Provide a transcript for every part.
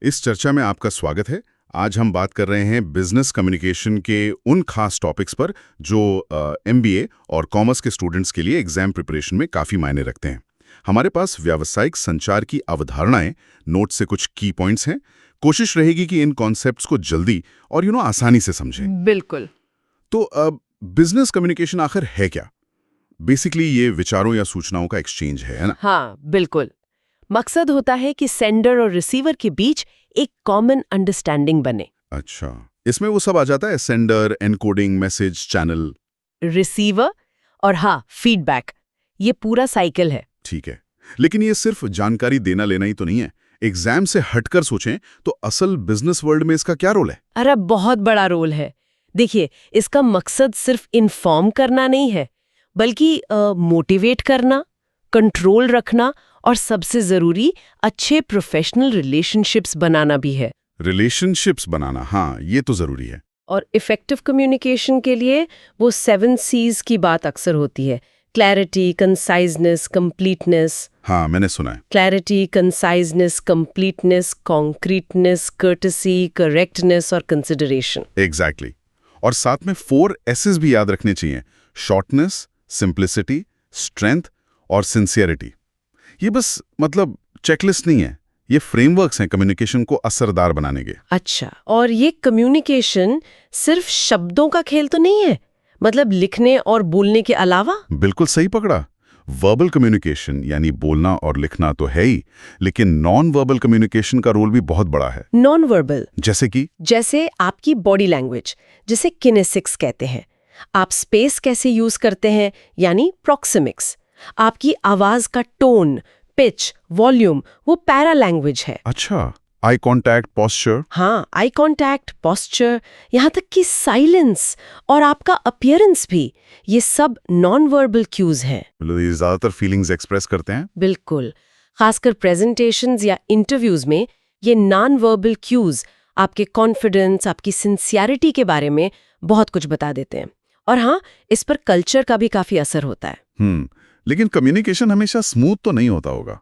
इस चर्चा में आपका स्वागत है। आज हम बात कर रहे हैं बिजनेस कम्युनिकेशन के उन खास टॉपिक्स पर जो एमबीए और कॉमर्स के स्टूडेंट्स के लिए एग्जाम प्रिपरेशन में काफ़ी मायने रखते हैं। हमारे पास व्यावसायिक संचार की अवधारणाएं, नोट से कुछ की पॉइंट्स हैं। कोशिश रहेगी कि इन कॉन्सेप्ट्स को जल्दी और आसानी से समझें। बिल्कुल। तो बिजनेस कम्युनिकेशन आखिर है क्या? बेसिकली ये विचारों या सूचनाओं का एक्सचेंज है ना? हाँ, बिल्कुल। मकसद होता है कि सेंडर और रिसीवर के बीच एक कॉमन अंडरस्टैंडिंग बने। अच्छा, इसमें वो सब आ जाता है, sender, encoding, message, channel. Receiver और हाँ, फीडबैक, ये पूरा साइकिल है। ठीक है, लेकिन ये सिर्फ जानकारी देना लेना ही तो नहीं है। एग्जाम से हटकर सोचें तो असल बिजनेस वर्ल्ड में इसका क्या रोल है? अरे बहुत बड़ा रोल है। देखिए, इसका मकसद सिर्फ इन्फॉर्म करना नहीं है, बल्कि मोटिवेट करना, कंट्रोल रखना और सबसे जरूरी अच्छे प्रोफेशनल रिलेशनशिप्स बनाना भी है। रिलेशनशिप्स बनाना, हाँ, ये तो जरूरी है। और इफेक्टिव कम्युनिकेशन के लिए वो 7 C's की बात अक्सर होती है। Clarity, conciseness, completeness. हाँ, मैंने सुना है। Clarity, conciseness, completeness, concreteness, courtesy, correctness और कंसिडरेशन। एग्जैक्टली। और साथ में 4 S's भी याद रखने चाहिए: शॉर्टनेस, सिंप्लिसिटी, स्ट्रेंथ और सिंसियरिटी। ये बस चेकलिस्ट नहीं है, ये फ्रेमवर्क्स हैं कम्युनिकेशन को असरदार बनाने के। अच्छा, और ये कम्युनिकेशन सिर्फ शब्दों का खेल तो नहीं है, लिखने और बोलने के अलावा? बिल्कुल सही पकड़ा। वर्बल कम्युनिकेशन यानी बोलना और लिखना तो है ही, लेकिन नॉन वर्बल कम्युनिकेशन का रोल भी बहुत बड़ा है। नॉन वर्बल जैसे आपकी बॉडी लैंग्वेज, जिसे किनेसिक्स कहते हैं। आप स्पेस कैसे यूज करते हैं, यानी प्रॉक्सिमिक्स। आपकी आवाज का टोन, पिच, वॉल्यूम, वो पैरा लैंग्वेज है। अच्छा, आई कांटेक्ट, पोस्चर। हाँ, आई कांटेक्ट, पोस्चर, यहाँ तक कि साइलेंस और आपका अपीयरेंस भी, ये सब नॉन वर्बल क्यूज हैं। ये ज्यादातर फीलिंग्स एक्सप्रेस करते हैं। बिल्कुल, खासकर प्रेजेंटेशंस या इंटरव्यूज में ये नॉन वर्बल क्यूज आपके कॉन्फिडेंस, आपकी सिंसियरिटी के बारे में बहुत कुछ बता देते हैं। और हाँ, इस पर कल्चर का भी काफी असर होता है। लेकिन कम्युनिकेशन हमेशा स्मूथ तो नहीं होता होगा।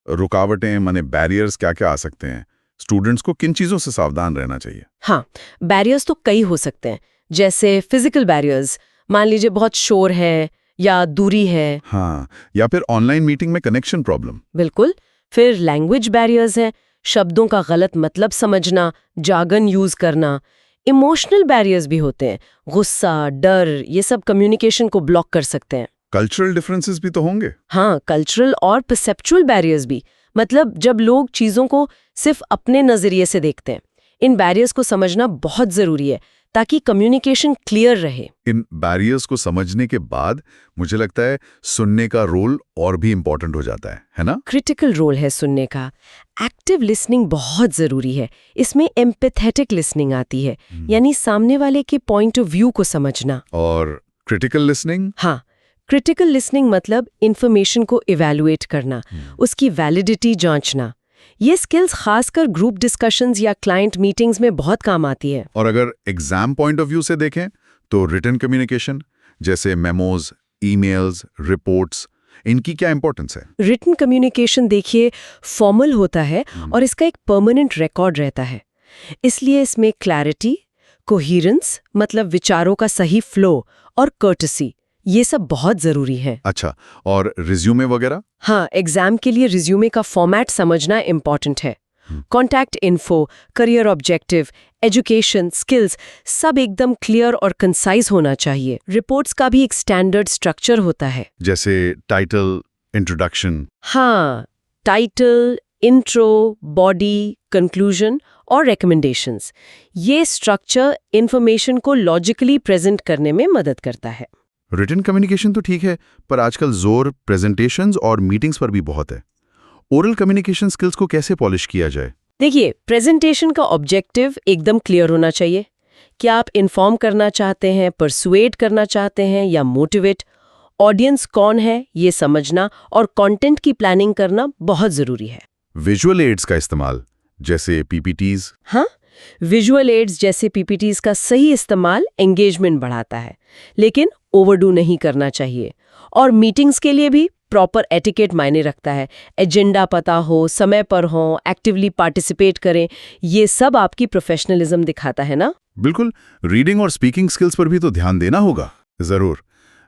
रुकावटें, बैरियर्स क्या-क्या आ सकते हैं? स्टूडेंट्स को किन चीजों से सावधान रहना चाहिए? हाँ, बैरियर्स तो कई हो सकते हैं, जैसे फिजिकल बैरियर्स। मान लीजिए बहुत शोर है या दूरी है। हाँ, या फिर ऑनलाइन मीटिंग में कनेक्शन प्रॉब्लम। बिल्कुल। फिर लैंग्वेज बैरियर्स हैं, शब्दों का गलत मतलब समझना, जार्गन यूज करना। इमोशनल बैरियर्स भी होते हैं, गुस्सा, डर, ये सब कम्युनिकेशन को ब्लॉक कर सकते हैं। कल्चरल डिफरेंसेस भी तो होंगे। हाँ, कल्चरल और परसेप्चुअल बैरियर्स भी, जब लोग चीजों को सिर्फ अपने नजरिए से देखते हैं। इन बैरियर्स को समझना बहुत जरूरी है ताकि कम्युनिकेशन क्लियर रहे। इन बैरियर्स को समझने के बाद मुझे लगता है सुनने का रोल और भी इम्पोर्टेंट हो जाता है ना? क्रिटिकल रोल है सुनने का। एक्टिव लिसनिंग बहुत जरूरी है। इसमें एम्पैथेटिक लिसनिंग आती है, यानी सामने वाले के पॉइंट ऑफ व्यू को समझना। और क्रिटिकल लिसनिंग? हाँ, क्रिटिकल लिसनिंग इंफॉर्मेशन को इवैल्यूएट करना, उसकी वैलिडिटी जांचना। ये स्किल्स खासकर ग्रुप डिस्कशंस या क्लाइंट मीटिंग्स में बहुत काम आती है। और अगर एग्जाम पॉइंट ऑफ व्यू से देखें तो रिटन कम्युनिकेशन, जैसे मेमोज, ईमेल्स, रिपोर्ट्स, इनकी क्या इंपॉर्टेंस है? रिटन कम्युनिकेशन देखिए फॉर्मल होता है और इसका एक परमानेंट रिकॉर्ड रहता है। इसलिए इसमें क्लैरिटी, कोहेरेंस विचारों का सही फ्लो और कर्टसी, ये सब बहुत जरूरी है। अच्छा, और रिज्यूमे वगैरह? हाँ, एग्जाम के लिए रिज्यूमे का फॉर्मेट समझना इम्पॉर्टेंट है। Contact info, career objective, education, skills, सब एकदम क्लियर और कंसाइज होना चाहिए। रिपोर्ट्स का भी एक स्टैंडर्ड स्ट्रक्चर होता है, जैसे टाइटल, इंट्रोडक्शन। हाँ, टाइटल, इंट्रो, बॉडी, कंक्लूजन और रिकमेंडेशंस। ये स्ट्रक्चर इंफॉर्मेशन को लॉजिकली प्रेजेंट करने में मदद करता है। रिटन कम्युनिकेशन तो ठीक है, पर आजकल जोर प्रेजेंटेशंस और मीटिंग्स पर भी बहुत है। ओरल कम्युनिकेशन स्किल्स को कैसे पॉलिश किया जाए? देखिए, प्रेजेंटेशन का ऑब्जेक्टिव एकदम क्लियर होना चाहिए। क्या आप इन्फॉर्म करना चाहते हैं, परसुएड करना चाहते हैं या मोटिवेट? ऑडियंस कौन है ये समझना और कंटेंट की प्लानिंग करना बहुत जरूरी है। विजुअल एड्स का इस्तेमाल, जैसे पीपीटीज। हाँ, विजुअल एड्स जैसे पीपीटीज का सही इस्तेमाल एंगेजमेंट बढ़ाता है, लेकिन ओवरडू नहीं करना चाहिए। और मीटिंग्स के लिए भी प्रॉपर एटिकेट मायने रखता है। एजेंडा पता हो, समय पर हो, एक्टिवली पार्टिसिपेट करें, ये सब आपकी प्रोफेशनलिज्म दिखाता है ना। बिल्कुल। रीडिंग और स्पीकिंग स्किल्स पर भी तो ध्यान देना होगा। जरूर।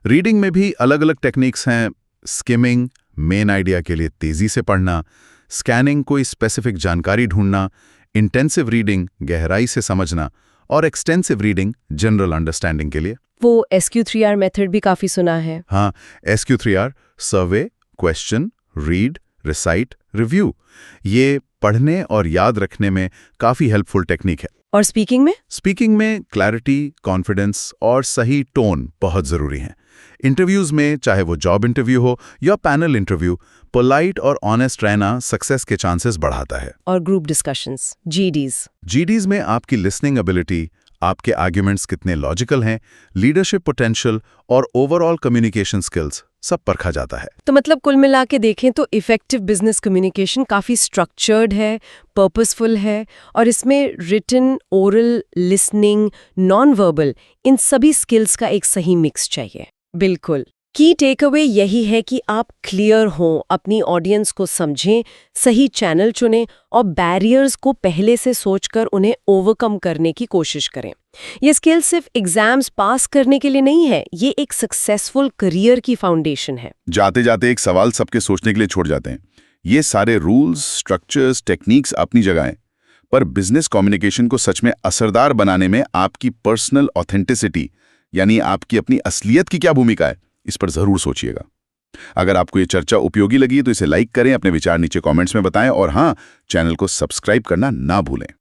रीडिंग में भी अलग अलग टेक्निक्स हैं। स्किमिंग, मेन आइडिया के लिए तेजी से पढ़ना, स्कैनिंग, कोई स्पेसिफिक जानकारी ढूंढना, इंटेंसिव रीडिंग, गहराई से समझना, और एक्सटेंसिव रीडिंग, जनरल अंडरस्टैंडिंग के लिए। वो SQ3R मेथड भी काफी सुना है। हाँ, SQ3R, सर्वे, क्वेश्चन, रीड, रिसाइट, रिव्यू, ये पढ़ने और याद रखने में काफी हेल्पफुल टेक्निक है। और स्पीकिंग में? स्पीकिंग में क्लैरिटी, कॉन्फिडेंस और सही टोन बहुत जरूरी है। इंटरव्यूज में, चाहे वो जॉब इंटरव्यू हो या पैनल इंटरव्यू, पोलाइट और ऑनेस्ट रहना सक्सेस के चांसेस बढ़ाता है। और ग्रुप डिस्कशंस, GDs में आपकी लिसनिंग एबिलिटी, आपके आर्ग्यूमेंट्स कितने लॉजिकल हैं, लीडरशिप पोटेंशियल और ओवरऑल कम्युनिकेशन स्किल्स सब परखा जाता है। तो मतलब कुल मिला के देखें तो इफेक्टिव बिजनेस कम्युनिकेशन काफी स्ट्रक्चर्ड है, पर्पसफुल है, और इसमें written, oral, listening, non verbal, इन सभी स्किल्स का एक सही मिक्स चाहिए। बिल्कुल। की टेक अवे यही है कि आप क्लियर हों, अपनी ऑडियंस को समझें, सही चैनल चुनें और बैरियर्स को पहले से सोचकर उन्हें ओवरकम करने की कोशिश करें। ये स्किल सिर्फ एग्जाम्स पास करने के लिए नहीं है, ये एक सक्सेसफुल करियर की फाउंडेशन है। जाते जाते एक सवाल सबके सोचने के लिए छोड़ जाते हैं। ये सारे रूल्स, स्ट्रक्चर्स, टेक्निक्स अपनी जगह हैं, पर बिजनेस कम्युनिकेशन को सच में असरदार बनाने में आपकी पर्सनल ऑथेंटिसिटी, यानी आपकी अपनी असलियत की क्या भूमिका है, इस पर जरूर सोचिएगा। अगर आपको ये चर्चा उपयोगी लगी तो इसे लाइक करें, अपने विचार नीचे कमेंट्स में बताएं और हाँ, चैनल को सब्सक्राइब करना ना भूलें।